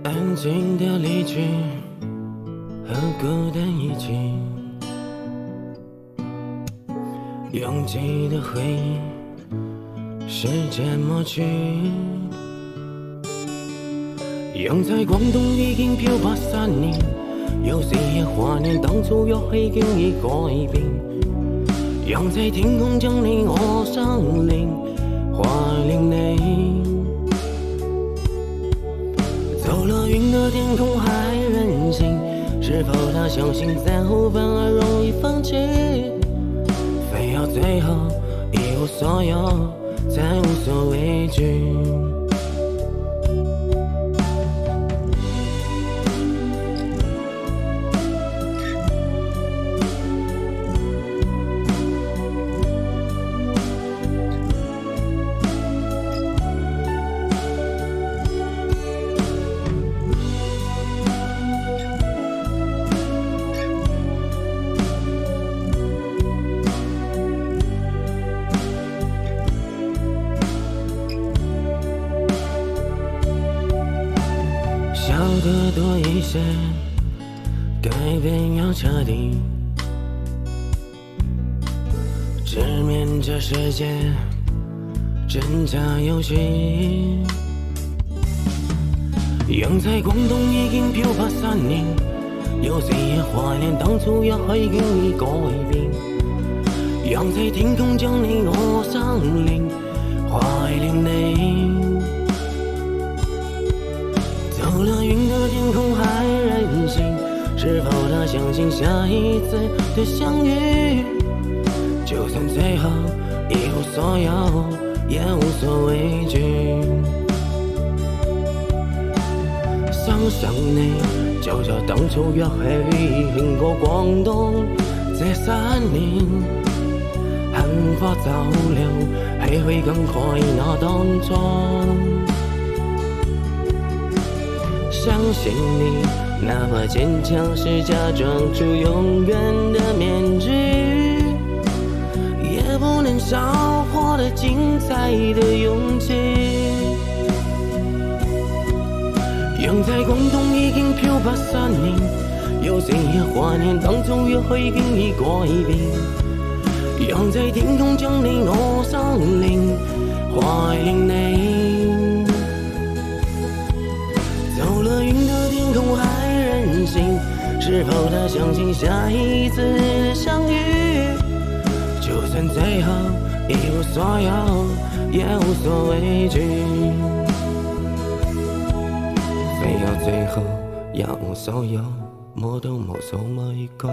安静的离去和孤单一起，拥挤的回忆，时间抹去。养在廣東已經漂泊3年，有時也懷念當初約會經已改變。養在天空將你我相連，懷念你。走了雲的天空還任性，是否他相信在後反而容易放棄？非要最後一無所有，才無所畏懼。笑得多一些，改变要彻底，直面这世界挣扎游戏。養在廣東已經漂泊3年，有時也懷念當初約會經已改變。養在天空將你我相連，懷念你。走了雲的天空還任性，是否他相信下一次的相遇？就算最後一無所有，也無所畏懼。想想你，就在當初約會經過廣東這3年，幸福走了，豈會感慨那當初？相信你，哪怕堅強是假裝出永遠的面具，也不能少獲得精彩的勇氣。養在廣東已經漂泊3年，有時也懷念當初約會經已改變。養在天空將你我相連，懷念你。走了雲的天空還任性，是否他相信下一次的相遇？就算最後一無所有，也無所畏懼。非要最後也無所有，我都無所畏懼。